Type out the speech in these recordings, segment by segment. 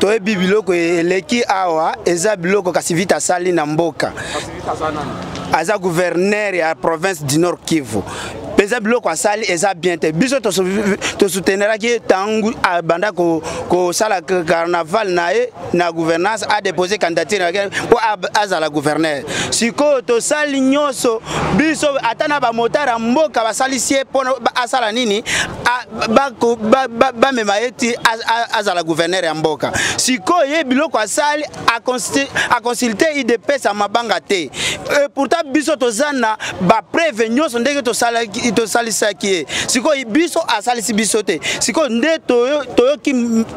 toyebi biloko eleki awa eza biloko kasi vita sali na mboka aza gouverneur ya province du Nord Kivu peza biloko asali eza bien te biso to soutenera ki tangu banda ko sala carnaval na gouvernance a déposé candidature pour azala gouverneur siko to sali nyoso biso atana ba motara mboka basali sie pono asala nini ba mema eti azala gouverneur ya mboka siko ye biloko asali a consulter IDPS a mabanga te pourtant biso to zana ba prévenir so ndenge to sala to salisa ki siko biso asalisi biso te siko nde toyo ki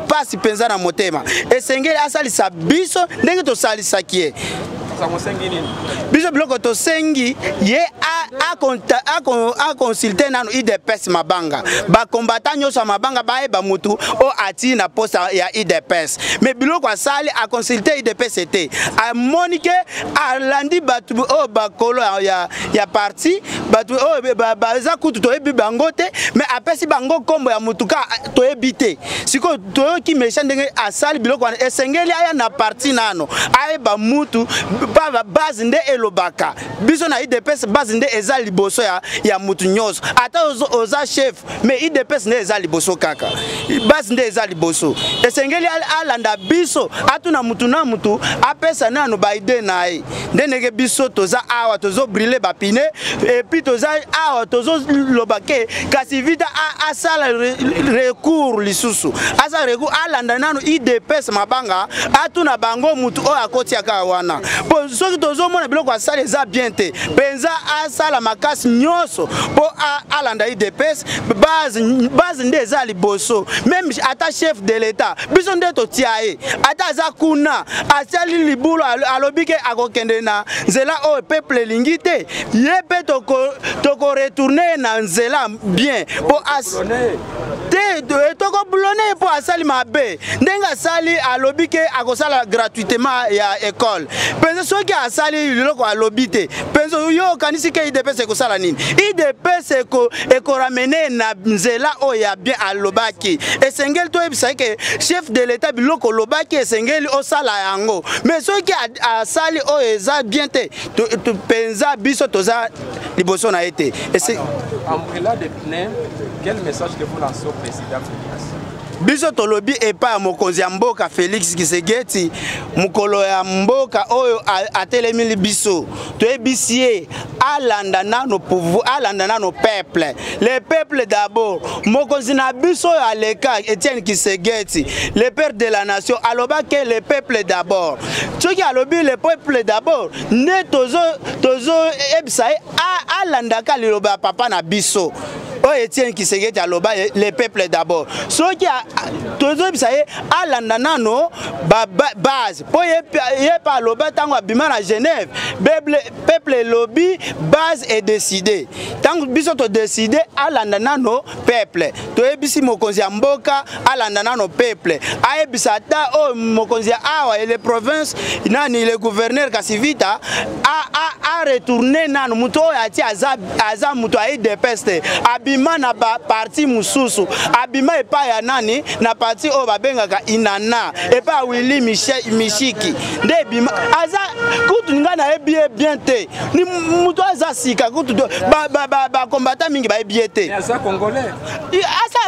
pasi penza na motema esengeli asalisa biso ndenge to salisa ki biso biloko to sengi ye a consulter nanu IDPS mabanga ba combattant nyoso mabanga ba eba mutu o ati na poste ya IDPS mais biloko asali a consulter IDPS ete a monike a landi batu o bakolo ya parti batu o ba za kutu to ebi bango te mais apesi bango kombo ya mutuka to ebite siko to ki mesha ndenge asali biloko esengeli aya na parti nano eba mutu ba base nde elobaka biso na IDPS base nde eza liboso ya mutu nyoso ata oza chef mais IDPS nde eza liboso kaka base nde eza liboso esengeli alanda biso atuna mutu na mutu apesa nano ba ide nae nde nege biso toza awa tozo brûler ba pine et puis toza awa tozo lobake kasi vita asala recours lisusu asa recours alanda nano IDPS mabanga atuna bango mutu o akoti aka wana po soki tozo mona biloko asala eza bien te penza asala makasi nyoso po alanda IDPS base nde eza liboso même ata chef de l'état biso nde totiaye ata aza kuna asali libulo alobike akokende na nzela o peuple lingi te ye pe toko retourner na nzela bien po toko blonné po asali mabe ndenga sali alobike akosala gratuitement ya école penza soki asali liloko alobite penza yo kanisi ke IDPS ekosala nini IDPS eko ramener na nzela o ya bien alobaki esengeli to ebisa ke chef de l'état biloko lobaki esengeli osala yango mais soki asali o eza bien te penza biso toza liboso na ete en de pneu, quel message que vous lancez au président Félix? Biso tolobi epa ya mokonzi ya mboka Félix Tshisekedi mukolo ya mboka oyo atelemili biso toyebisie alanda nano pouvoir alanda nano peuple le peuple d'abord mokonzi na biso ya leka Etienne Tshisekedi le père de la nation aloba que le peuple d'abord soki alobi le peuple d'abord ne tozo ebisa alanda ka liloba papa na biso o Etienne Tshisekedi aloba le peuple d'abord soki tozo bisaye alanda nano base po ye pa loba tango abima na Genève peuple lobby base est décidé tango biso to décider alanda nano peuple to ebisi mokonzi ya mboka alanda nano peuple ayebisa ta o mokonzi awa et les provinces nani le gouverneur Kasivita a retourner nano muto ati aza muto a IDPS abima na parti mususu abima epa ya nani na parti o babengaka inana epa Willy Mishiki nde bima aza kutu ngana ebie bien te ni muto aza sika kutu ba combattant mingi ba ebie te aza congolais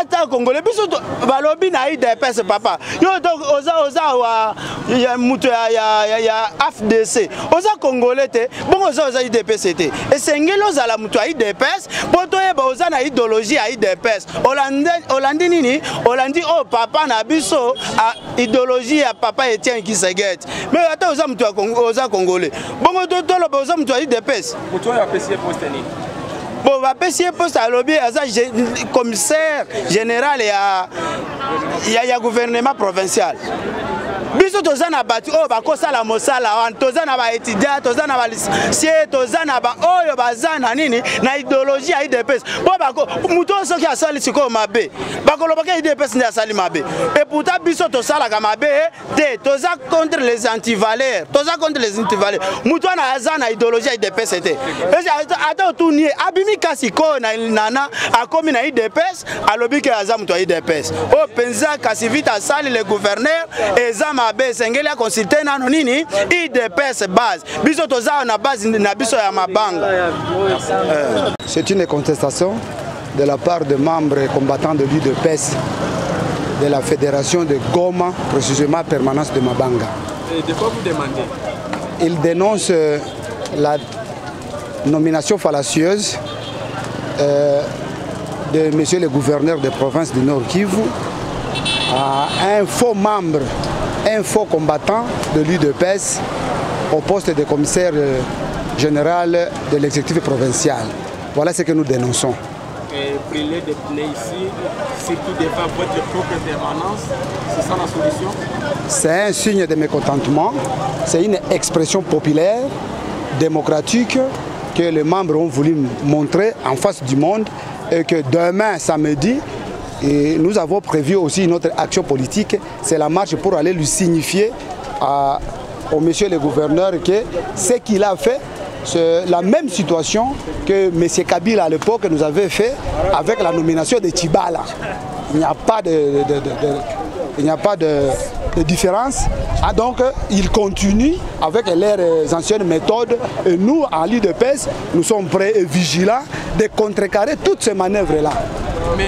ata congolais biso balobi na IDPS papa yo to oza wa ya muto ya AFDC oza congolais te bongo oza IDPS te esengeli ozala muto ya IDPS poto yeba oza na idéologie ya IDPS Olandi nini Olandi o papa na biso a idéologie ya papa Etienne Tshisekedi mais ata oza muto oza congolais bongo to loba oza muto ya IDPS muto ya PCA poste ni bon va PCA poste alobi aza commissaire général ya gouvernement provincial biso toza na batu oyo bakosala mosala wana toza na baétudiant toza na balicier toza na baoyo baza na nini na idéologie ya UDPS po mutu oyo soki asali sikoyo mabe bakolobaka UDPS nde asali mabe et pourtant biso tosalaka mabe te toza contre les antivaleurs mutu wana aza na idéologie ya UDPS te ata otunie abimi kasi koyo na nana akomi na UDPS alobi ke aza mutu ya UDPS oyo mpenza kasi vite asali le gouverneur eza mabe esengeli akonsulte nano nini UDPS base biso toza na base na biso ya mabanga. C'est une contestation de la part des membres combattants de l'UDPS de la fédération de Goma, précisément permanence de Mabanga. Et de quoi vous demandez? Ils dénoncent la nomination fallacieuse de monsieur le gouverneur de province du Nord Kivu à un faux membre, un faux combattant de l'UDPS au poste de commissaire général de l'exécutif provincial. Voilà ce que nous dénonçons. Et brûler des pneus ici, surtout devant votre propre permanence, c'est ça la solution? C'est un signe de mécontentement, c'est une expression populaire, démocratique, que les membres ont voulu montrer en face du monde et que demain, samedi, et nous avons prévu aussi une autre action politique, c'est la marche pour aller lui signifier au monsieur le gouverneur que ce qu'il a fait, c'est la même situation que M. Kabila à l'époque nous avait fait avec la nomination de Tibala. Il n'y a pas de différence. Ah, donc, ils continuent avec leurs anciennes méthodes. Et nous, à l'UDPS, nous sommes prêts et vigilants de contrecarrer toutes ces manœuvres-là. Mais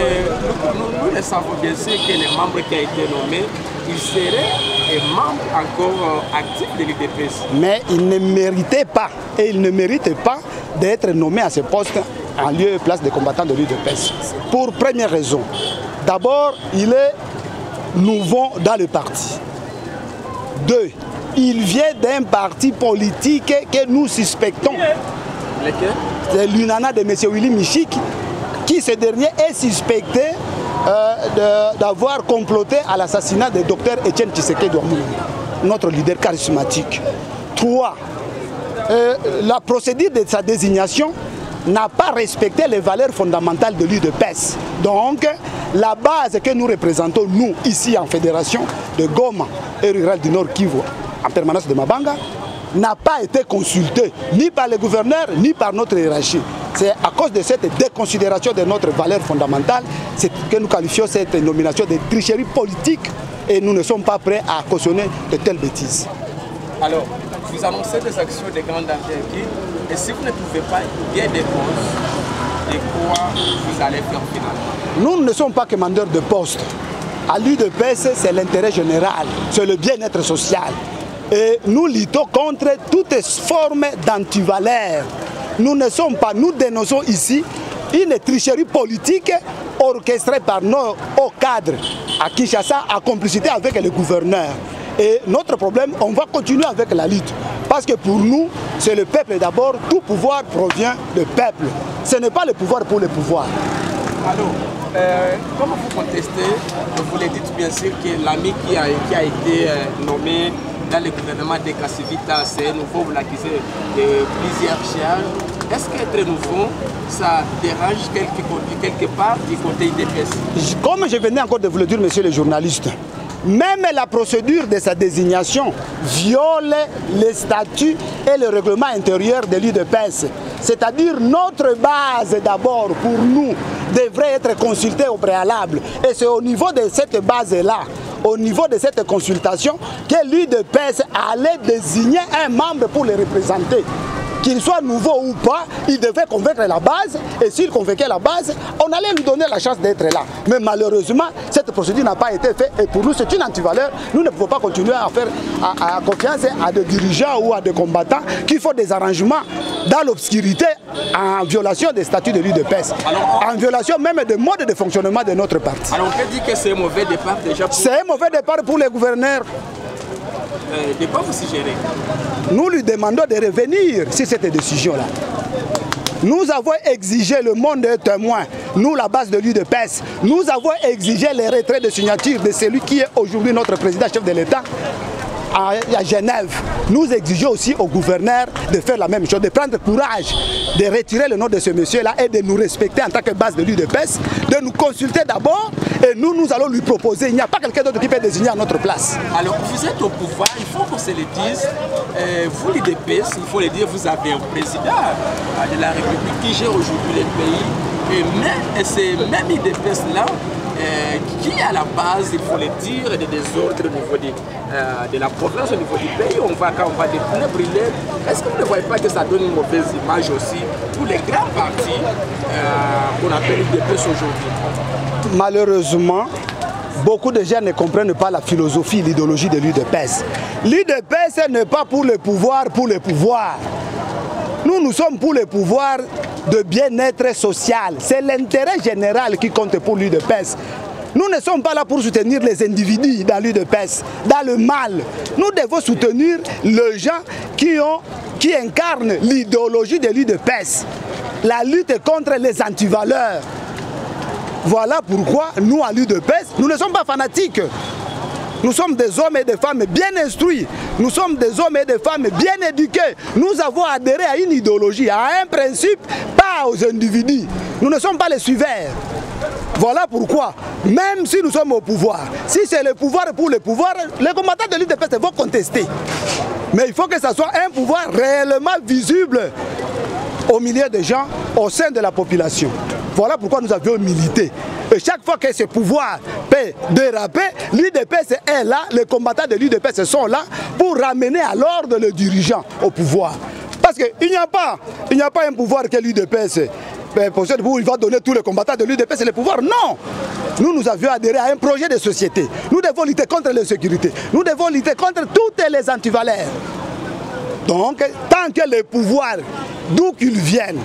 nous le savons bien sûr que les membres qui ont été nommés, ils seraient membres encore actifs de l'UDPS. Mais ils ne méritaient pas, et ils ne méritent pas d'être nommés à ce poste en lieu et place des combattants de l'UDPS. Pour première raison. D'abord, il est nouveau dans le parti. 2. Il vient d'un parti politique que nous suspectons. Lequel? C'est l'UNANA de M. Willy Michik, qui ce dernier est suspecté d'avoir comploté à l'assassinat du docteur Etienne Tshisekedi, notre leader charismatique. 3. La procédure de sa désignation n'a pas respecté les valeurs fondamentales de l'UDPS. Donc, la base que nous représentons, nous, ici en fédération de Goma et rural du Nord Kivu, en permanence de Mabanga, n'a pas été consultée ni par le gouverneur, ni par notre hiérarchie. C'est à cause de cette déconsidération de notre valeur fondamentale que nous qualifions cette nomination de tricherie politique et nous ne sommes pas prêts à cautionner de telles bêtises. Alors, vous annoncez des actions de grande envergure et si vous ne trouvez pas bien des causes, de quoi vous allez faire finalement? Nous ne sommes pas commandeurs de poste. À l'UDPS, c'est l'intérêt général, c'est le bien-être social. Et nous luttons contre toutes formes d'antivaleurs. Nous ne sommes pas, nous dénonçons ici une tricherie politique orchestrée par nos hauts cadres à Kinshasa en complicité avec le gouverneur. Et notre problème, on va continuer avec la lutte. Parce que pour nous, c'est le peuple d'abord, tout pouvoir provient du peuple. Ce n'est pas le pouvoir pour le pouvoir. Alors, comment vous contestez, vous le dites bien sûr que l'ami qui a été nommé dans le gouvernement de Kassivita, c'est nouveau, vous l'accusez de plusieurs charges. Est-ce qu'être nouveau, ça dérange quelque part du côté IDPS? Comme je venais encore de vous le dire, monsieur le journaliste, même la procédure de sa désignation viole les statuts et le règlement intérieur de l'UDPS. C'est-à-dire notre base d'abord pour nous devrait être consultée au préalable. Et c'est au niveau de cette base-là, au niveau de cette consultation, que l'UDPS allait désigner un membre pour le représenter. Qu'il soit nouveau ou pas, il devait convaincre la base, et s'il convainquait la base, on allait lui donner la chance d'être là. Mais malheureusement, cette procédure n'a pas été faite, et pour nous, c'est une antivaleur. Nous ne pouvons pas continuer à faire confiance à des dirigeants ou à des combattants qui font des arrangements dans l'obscurité, en violation des statuts de l'UDPS, en violation même des modes de fonctionnement de notre parti. Alors on peut dire que c'est un mauvais départ déjà pour... C'est un mauvais départ pour les gouverneurs. De quoi vous suggérez? Nous lui demandons de revenir sur cette décision-là. Nous avons exigé le monde de témoins, nous la base de l'UDPS, nous avons exigé les retraits de signature de celui qui est aujourd'hui notre président chef de l'État. à Genève, nous exigeons aussi au gouverneur de faire la même chose, de prendre courage, de retirer le nom de ce monsieur-là et de nous respecter en tant que base de l'UDPS, de nous consulter d'abord et nous allons lui proposer. Il n'y a pas quelqu'un d'autre qui peut désigner à notre place. Alors, vous êtes au pouvoir, il faut qu'on se le dise. Vous, l'UDPS, il faut le dire, vous avez un président de la République qui gère aujourd'hui le pays. Et c'est même l'UDPS-là qui est à la base, il faut le dire, des désordres au niveau de la province, au niveau du pays. Quand on va des pneus brûler, est-ce que vous ne voyez pas que ça donne une mauvaise image aussi pour les grands partis qu'on appelle l'UDPS aujourd'hui? Malheureusement, beaucoup de gens ne comprennent pas la philosophie, l'idéologie de l'UDPS. L'UDPS n'est pas pour le pouvoir, Nous sommes pour le pouvoir de bien-être social. C'est l'intérêt général qui compte pour l'UDPS. Nous ne sommes pas là pour soutenir les individus dans l'UDPS, dans le mal. Nous devons soutenir les gens qui incarnent l'idéologie de l'UDPS. La lutte contre les antivaleurs. Voilà pourquoi nous, à l'UDPS, nous ne sommes pas fanatiques. Nous sommes des hommes et des femmes bien instruits. Nous sommes des hommes et des femmes bien éduqués. Nous avons adhéré à une idéologie, à un principe, pas aux individus. Nous ne sommes pas les suiveurs. Voilà pourquoi, même si nous sommes au pouvoir, si c'est le pouvoir pour le pouvoir, les combattants de l'UDPS vont contester. Mais il faut que ce soit un pouvoir réellement visible au milieu des gens, au sein de la population. Voilà pourquoi nous avions milité. Et chaque fois que ce pouvoir peut déraper, l'UDPS est là, les combattants de l'UDPS sont là pour ramener à l'ordre le dirigeant au pouvoir. Parce qu'il n'y a pas un pouvoir que l'UDPS possède où il va donner tous les combattants de l'UDPS le pouvoir. Non! Nous avions adhéré à un projet de société. Nous devons lutter contre l'insécurité. Nous devons lutter contre toutes les antivaleurs. Donc, tant que les pouvoirs, d'où qu'ils viennent,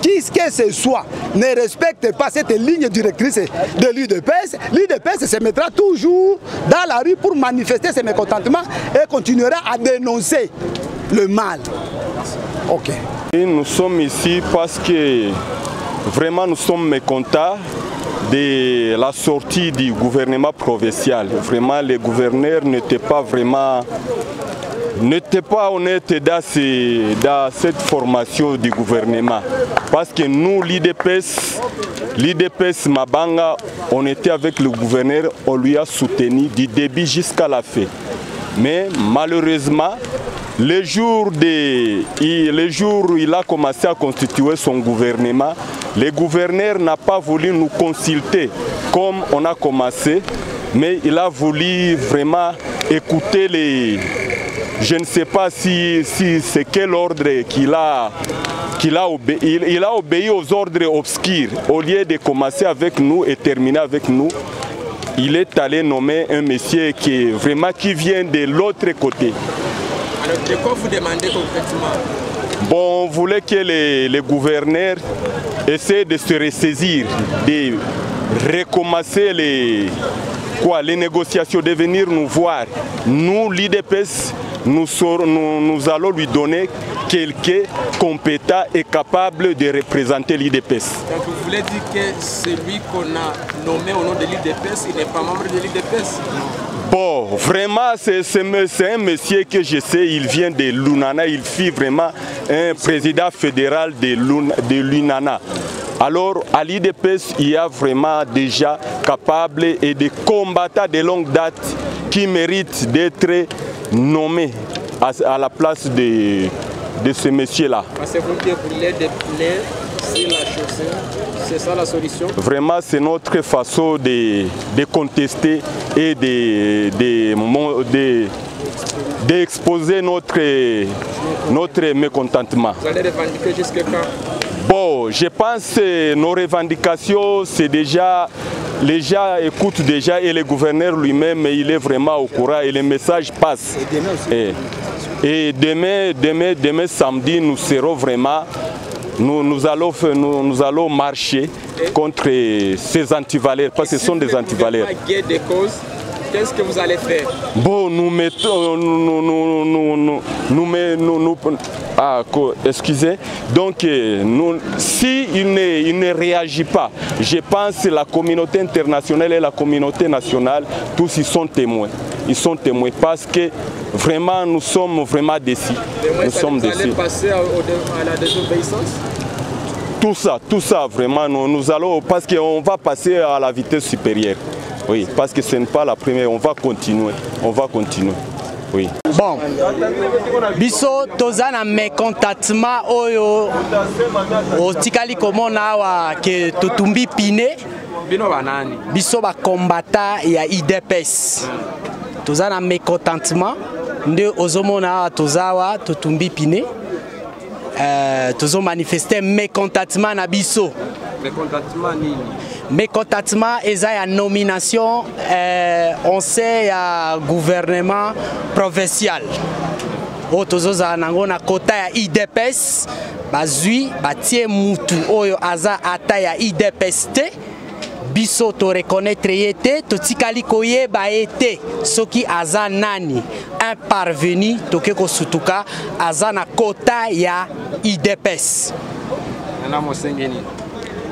qui que ce soit, ne respecte pas cette ligne directrice de l'UDPS, l'UDPS se mettra toujours dans la rue pour manifester ses mécontentements et continuera à dénoncer le mal. Ok. Et nous sommes ici parce que vraiment nous sommes mécontents de la sortie du gouvernement provincial. Vraiment, les gouverneurs n'étaient pas honnêtes dans cette formation du gouvernement. Parce que nous, l'UDPS Mabanga, on était avec le gouverneur, on lui a soutenu du début jusqu'à la fin. Mais malheureusement, le jour où il a commencé à constituer son gouvernement, le gouverneur n'a pas voulu nous consulter comme on a commencé, mais il a voulu vraiment écouter les... Je ne sais pas si c'est quel ordre qu'il a obéi. Il a obéi aux ordres obscurs. Au lieu de commencer avec nous et terminer avec nous, il est allé nommer un monsieur qui vient de l'autre côté. Alors, de quoi vous demandez concrètement? Bon, on voulait que les gouverneurs essaient de se ressaisir, de recommencer les négociations, de venir nous voir. Nous, l'UDPS, nous allons lui donner quelqu'un compétent et capable de représenter l'UDPS. Donc vous voulez dire que celui qu'on a nommé au nom de l'UDPS, il n'est pas membre de l'UDPS? Bon, vraiment, c'est un monsieur que je sais, il vient de l'UNANA, il fut vraiment un président fédéral de l'UNANA. Alors, à l'UDPS, il y a vraiment déjà capable et des combattants de longue date qui méritent d'être nommés à la place de ce monsieur-là. Pensez-vous que brûler des pneus sur la chaussée, c'est ça la solution? Vraiment, c'est notre façon de contester et d'exposer notre mécontentement. Vous allez revendiquer jusqu'à quand? Bon, je pense que nos revendications, c'est déjà... Les gens écoutent déjà et le gouverneur lui-même, il est vraiment au courant et les messages passent. Et demain samedi, nous serons vraiment... Nous allons marcher contre ces antivaleurs, parce que ce sont des antivaleurs. Qu'est-ce que vous allez faire? Bon, nous mettons... excusez. Donc, s'il ne réagit pas, je pense que la communauté internationale et la communauté nationale, tous y sont témoins. ils sont témoins parce que vraiment nous sommes vraiment déçus. Nous sommes déçus. Vous allez passer à la désobéissance? Tout ça vraiment, nous allons, parce qu'on va passer à la vitesse supérieure. Oui, parce que ce n'est pas la première, on va continuer. Oui. Bon, biso toza na mécontentement oyo otikali komona awa ke totumbi pine bino banani biso ba combattant ya IDPS toza na mécontentement nde ozomona awa tozawa totumbi pine tozo manifester mécontentement na biso. Mécontentement nini? Mécontentement eza ya nomination on sait ya gouvernement provincial o tozoza nango na kota ya IDPS bazui batie mutu oyo aza ata ya IDPS te biso to reconnaître yete totikali koyeba ete soki aza nani un parvenu toke kosutuka aza na kota ya IDPS.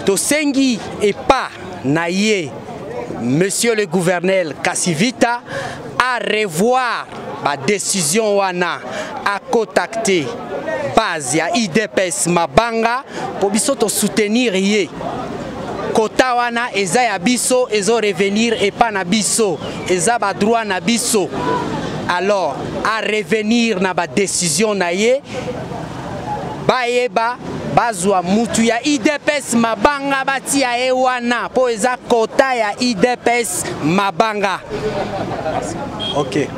Tosengi et pas naïe, monsieur le gouverneur Kasivita, à revoir la décision wana, à contacter base ya IDPS Mabanga pour biso to soutenir yé. Kota wana eza ya biso ezo revenir et pas na biso, eza ba droit na biso. Alors à revenir na ba décision naïe, baeba bazwa mutu ya IDPS Mabanga batia ewana po eza kota ya IDPS Mabanga. Ok.